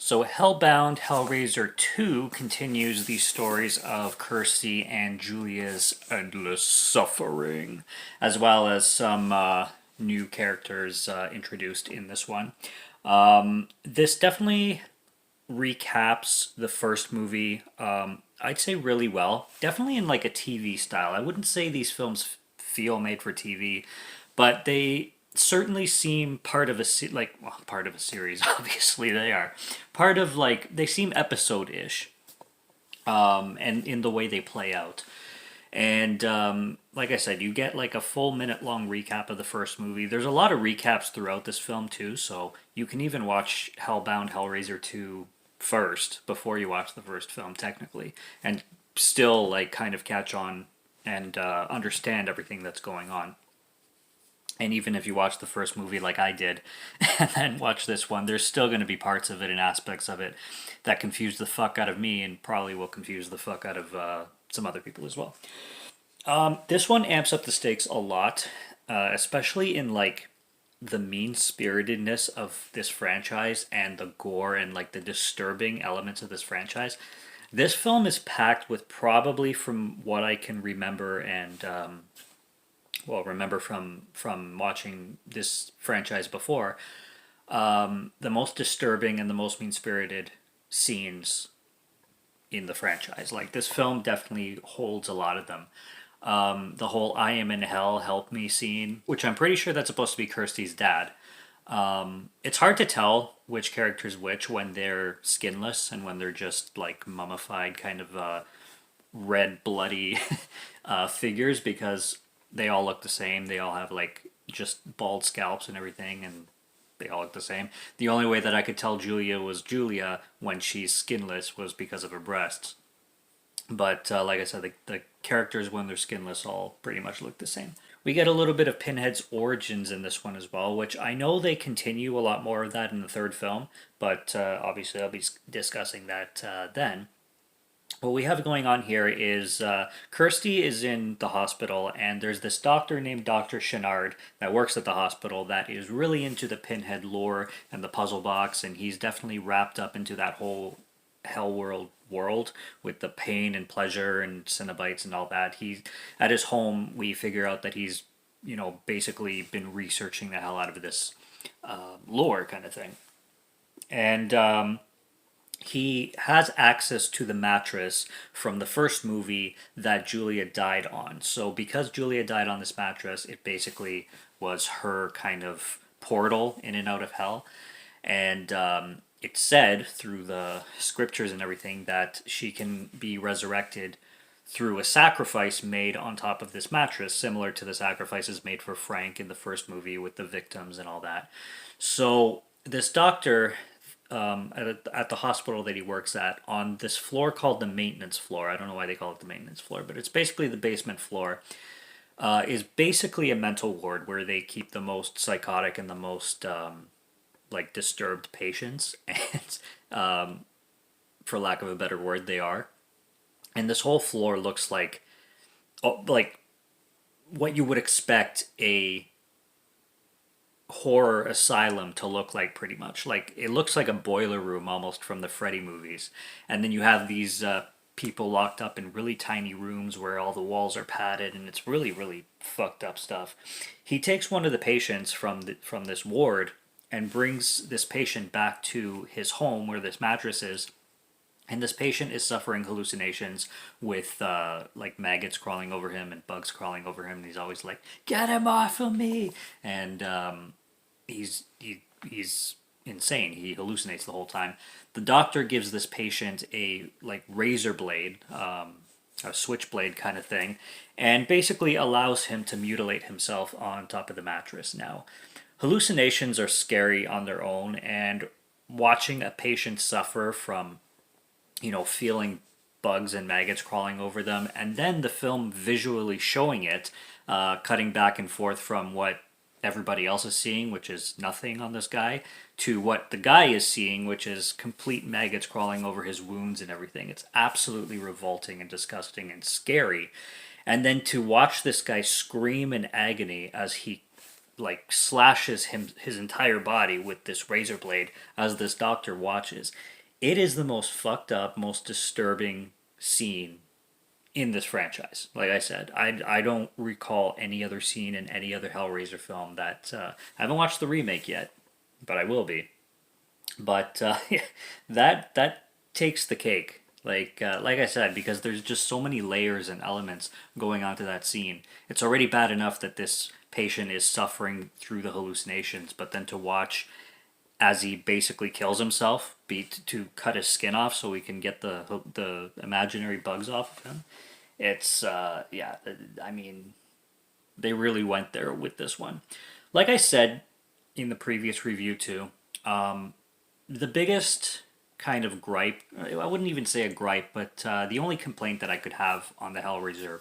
So Hellbound Hellraiser 2 continues the stories of Kirsty and Julia's endless suffering, as well as some new characters introduced in this one. This definitely recaps the first movie, I'd say really well. Definitely in like a TV style. I wouldn't say these films feel made for TV, but they certainly seem part of part of a series. Obviously, they are part of like they seem episode-ish, and in the way they play out. And like I said, you get like a full minute long recap of the first movie. There's a lot of recaps throughout this film too, so you can even watch Hellbound Hellraiser 2 first before you watch the first film, technically, and still like kind of catch on and understand everything that's going on. And even if you watch the first movie like I did, and then watch this one, there's still going to be parts of it and aspects of it that confuse the fuck out of me and probably will confuse the fuck out of some other people as well. This one amps up the stakes a lot, especially in like the mean spiritedness of this franchise and the gore and like the disturbing elements of this franchise. This film is packed with probably, from what I can remember and remember from watching this franchise before, the most disturbing and the most mean spirited scenes in the franchise. Like this film definitely holds a lot of them. The whole "I am in hell, help me" scene, which I'm pretty sure that's supposed to be Kirsty's dad. It's hard to tell which character's which when they're skinless and when they're just like mummified, kind of red, bloody figures, because they all look the same. They all have like just bald scalps and everything, and they all look the same. The only way that I could tell Julia was Julia when she's skinless was because of her breasts. But like I said, the characters when they're skinless all pretty much look the same. We get a little bit of Pinhead's origins in this one as well, which I know they continue a lot more of that in the third film, but obviously I'll be discussing that then. What we have going on here is Kirsty is in the hospital, and there's this doctor named Dr. Chenard that works at the hospital that is really into the Pinhead lore and the puzzle box, and he's definitely wrapped up into that whole hell world with the pain and pleasure and Cenobites and all that. He at his home, we figure out that he's basically been researching the hell out of this lore kind of thing, and he has access to the mattress from the first movie that Julia died on. So because Julia died on this mattress, it basically was her kind of portal in and out of hell. And it's said through the scriptures and everything that she can be resurrected through a sacrifice made on top of this mattress, similar to the sacrifices made for Frank in the first movie with the victims and all that. So this doctor, at the hospital that he works at, on this floor called the maintenance floor. I don't know why they call it the maintenance floor, but it's basically the basement floor. Is basically a mental ward where they keep the most psychotic and the most like disturbed patients, and for lack of a better word, they are. And this whole floor looks like what you would expect a horror asylum to look like, pretty much. Like it looks like a boiler room almost from the Freddy movies. And then you have these people locked up in really tiny rooms where all the walls are padded, and it's really really fucked up stuff. He takes one of the patients from this ward and brings this patient back to his home where this mattress is. And this patient is suffering hallucinations with like maggots crawling over him and bugs crawling over him. And he's always like, "Get him off of me!" And he's insane. He hallucinates the whole time. The doctor gives this patient a like razor blade, a switchblade kind of thing, and basically allows him to mutilate himself on top of the mattress. Now, hallucinations are scary on their own, and watching a patient suffer from feeling bugs and maggots crawling over them, and then the film visually showing it, cutting back and forth from what everybody else is seeing, which is nothing on this guy, to what the guy is seeing, which is complete maggots crawling over his wounds and everything. It's absolutely revolting and disgusting and scary. And then to watch this guy scream in agony as he like slashes his entire body with this razor blade as this doctor watches. It is the most fucked up, most disturbing scene in this franchise. Like I said, I don't recall any other scene in any other Hellraiser film that I haven't watched the remake yet, but I will be. But that takes the cake. Like I said, because there's just so many layers and elements going onto that scene. It's already bad enough that this patient is suffering through the hallucinations, but then to watch as he basically kills himself, to cut his skin off so we can get the imaginary bugs off of him. It's yeah, I mean, they really went there with this one. Like I said in the previous review too, the biggest kind of gripe, I wouldn't even say a gripe, but the only complaint that I could have on the Hellraiser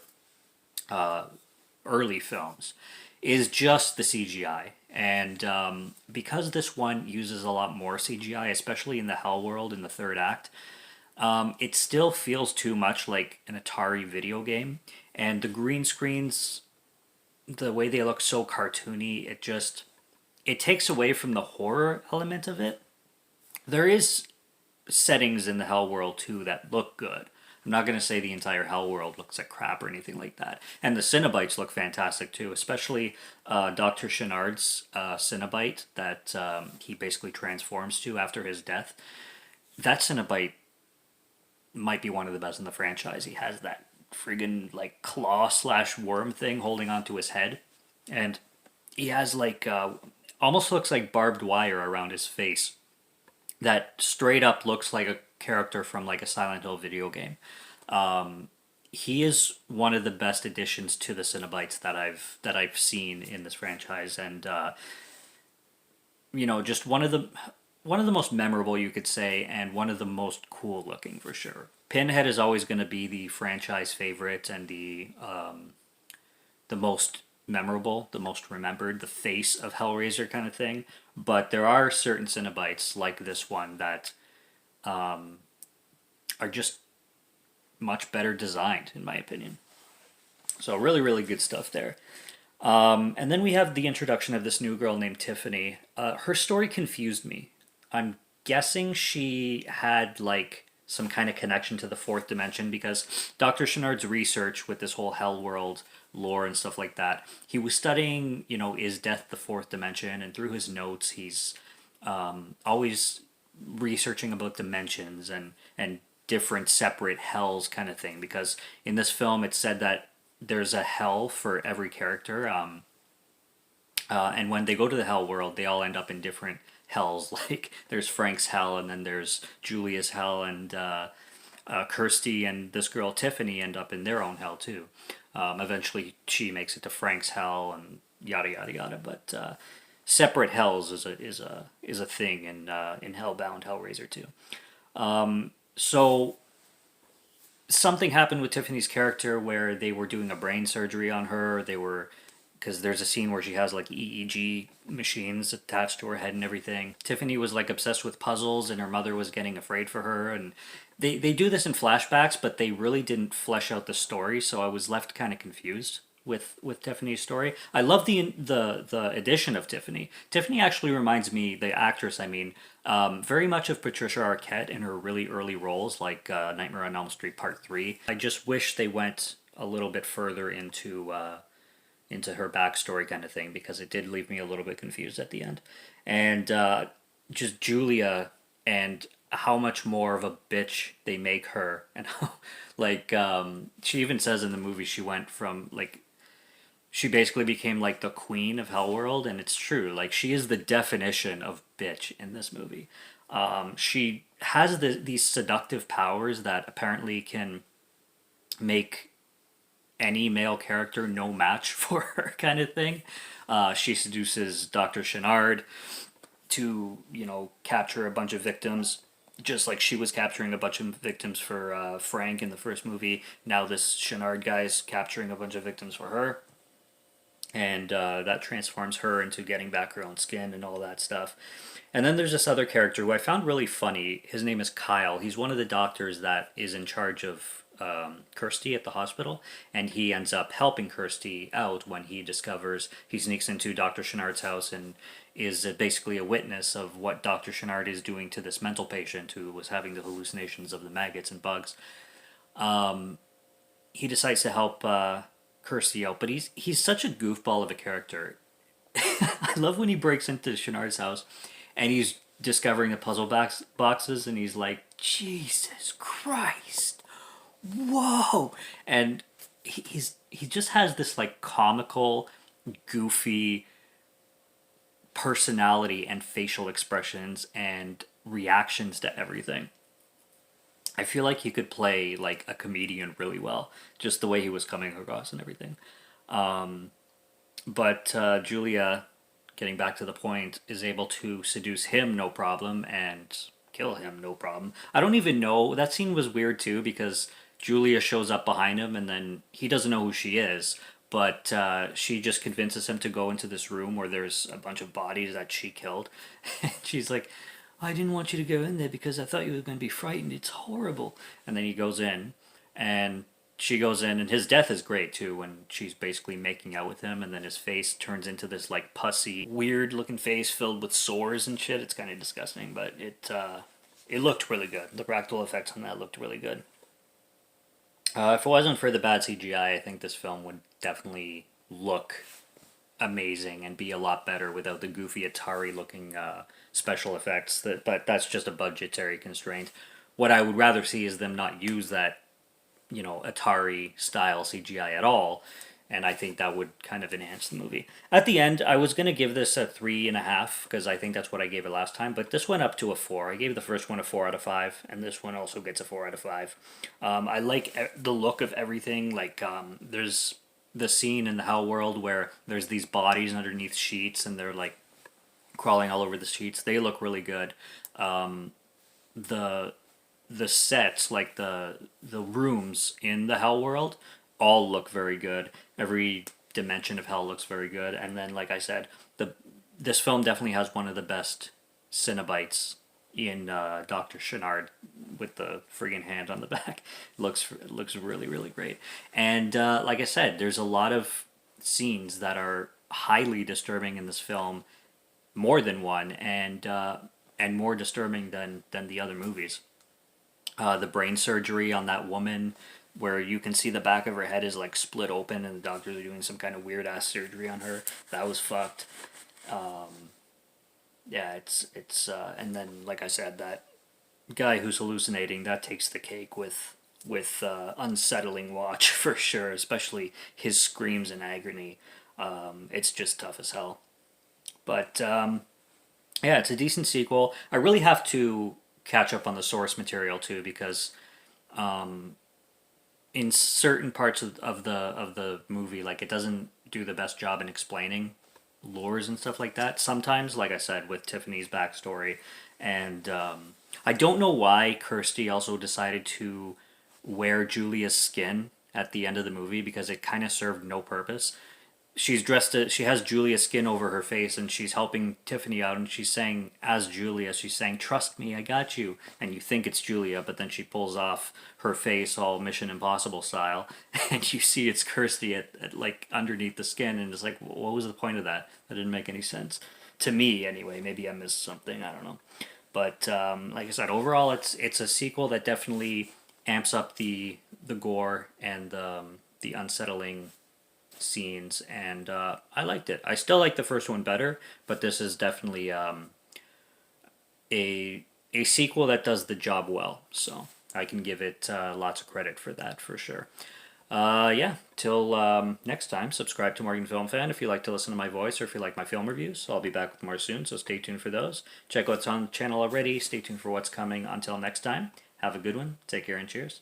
early films is just the CGI. And because this one uses a lot more CGI, especially in the Hell world in the third act, it still feels too much like an Atari video game. And the green screens, the way they look so cartoony, it takes away from the horror element of it. There is settings in the Hell world too that look good. I'm not going to say the entire Hell world looks like crap or anything like that. And the Cenobites look fantastic too, especially Dr. Chenard's Cenobite that he basically transforms to after his death. That Cenobite might be one of the best in the franchise. He has that friggin' like claw slash worm thing holding onto his head. And he has like almost looks like barbed wire around his face that straight up looks like a character from like a Silent Hill video game. He is one of the best additions to the Cenobites that I've seen in this franchise, and just one of the most memorable, you could say, and one of the most cool looking for sure. Pinhead is always going to be the franchise favorite and the most memorable, the most remembered, the face of Hellraiser kind of thing. But there are certain Cenobites like this one that are just much better designed, in my opinion. So really, really good stuff there. And then we have the introduction of this new girl named Tiffany. Her story confused me. I'm guessing she had like some kind of connection to the fourth dimension because Dr. Chenard's research with this whole Hell world lore and stuff like that, he was studying, is death the fourth dimension? And through his notes, he's always researching about dimensions and different separate hells kind of thing. Because in this film, it's said that there's a hell for every character. And when they go to the Hell world, they all end up in different hells. Like there's Frank's hell, and then there's Julia's hell, and Kirsty and this girl Tiffany end up in their own hell too. Eventually, she makes it to Frank's hell, and yada yada yada. But separate hells is a thing in Hellbound, Hellraiser 2. So something happened with Tiffany's character where they were doing a brain surgery on her. Because there's a scene where she has like EEG machines attached to her head and everything. Tiffany was like obsessed with puzzles, and her mother was getting afraid for her. And they do this in flashbacks, but they really didn't flesh out the story, so I was left kind of confused with Tiffany's story. I love the addition of Tiffany. Tiffany actually reminds me, the actress, I mean, very much of Patricia Arquette in her really early roles, like Nightmare on Elm Street Part 3. I just wish they went a little bit further into her backstory kind of thing, because it did leave me a little bit confused at the end. And just Julia and how much more of a bitch they make her, and how like she even says in the movie she went from like she basically became like the queen of Hellworld, and it's true. Like she is the definition of bitch in this movie. She has these seductive powers that apparently can make any male character no match for her kind of thing. She seduces Dr. Chenard to, capture a bunch of victims, just like she was capturing a bunch of victims for Frank in the first movie. Now this Chenard guy's capturing a bunch of victims for her. And that transforms her into getting back her own skin and all that stuff. And then there's this other character who I found really funny. His name is Kyle. He's one of the doctors that is in charge of Kirsty at the hospital, and he ends up helping Kirsty out when he sneaks into Dr. Chenard's house and is basically a witness of what Dr. Chenard is doing to this mental patient who was having the hallucinations of the maggots and bugs. He decides to help Kirsty out, but he's such a goofball of a character. I love when he breaks into Chenard's house and he's discovering the boxes and he's like, Jesus Christ, whoa! And he just has this like comical, goofy personality and facial expressions and reactions to everything. I feel like he could play like a comedian really well, just the way he was coming across and everything. But Julia, getting back to the point, is able to seduce him no problem and kill him no problem. I don't even know. That scene was weird too because Julia shows up behind him and then he doesn't know who she is. But she just convinces him to go into this room where there's a bunch of bodies that she killed. And she's like, I didn't want you to go in there because I thought you were going to be frightened. It's horrible. And then he goes in and she goes in, and his death is great too when she's basically making out with him, and then his face turns into this like pussy, weird looking face filled with sores and shit. It's kind of disgusting, but it looked really good. The practical effects on that looked really good. If it wasn't for the bad CGI, I think this film would definitely look amazing and be a lot better without the goofy Atari looking special effects. But that's just a budgetary constraint. What I would rather see is them not use that, Atari style CGI at all, and I think that would kind of enhance the movie. At the end, I was gonna give this a 3.5 because I think that's what I gave it last time, but this went up to a 4. I gave the first one a 4 out of 5, and this one also gets a 4 out of 5. I like the look of everything. Like there's the scene in the Hell world where there's these bodies underneath sheets and they're like crawling all over the sheets. They look really good. The the sets, like the rooms in the Hell world, all look very good. Every dimension of Hell looks very good. And then, like I said, this film definitely has one of the best Cenobites in Dr. Chenard with the friggin' hand on the back. Looks really, really great. And like I said, there's a lot of scenes that are highly disturbing in this film, more than one, and more disturbing than the other movies. The brain surgery on that woman, where you can see the back of her head is like split open, and the doctors are doing some kind of weird ass surgery on her. That was fucked. Yeah, it's and then like I said, that guy who's hallucinating, that takes the cake with unsettling watch for sure, especially his screams in agony. It's just tough as hell. But yeah, it's a decent sequel. I really have to catch up on the source material too, because in certain parts of the movie, like, it doesn't do the best job in explaining lores and stuff like that. Sometimes, like I said, with Tiffany's backstory, and I don't know why Kirsty also decided to wear Julia's skin at the end of the movie, because it kind of served no purpose. She has Julia's skin over her face, and she's helping Tiffany out, and she's saying, as Julia, she's saying, "Trust me, I got you." And you think it's Julia, but then she pulls off her face all Mission Impossible style, and you see it's Kirsty at like underneath the skin, and it's like, what was the point of that? That didn't make any sense to me, anyway. Maybe I missed something. I don't know. But like I said, overall, it's a sequel that definitely amps up the gore and the unsettling scenes, and I liked it. I still like the first one better, but this is definitely a sequel that does the job well. So I can give it lots of credit for that, for sure. Yeah, till next time, subscribe to Morgan Film Fan if you like to listen to my voice, or if you like my film reviews. I'll be back with more soon, so stay tuned for those. Check out what's on the channel already. Stay tuned for what's coming. Until next time, have a good one. Take care and cheers.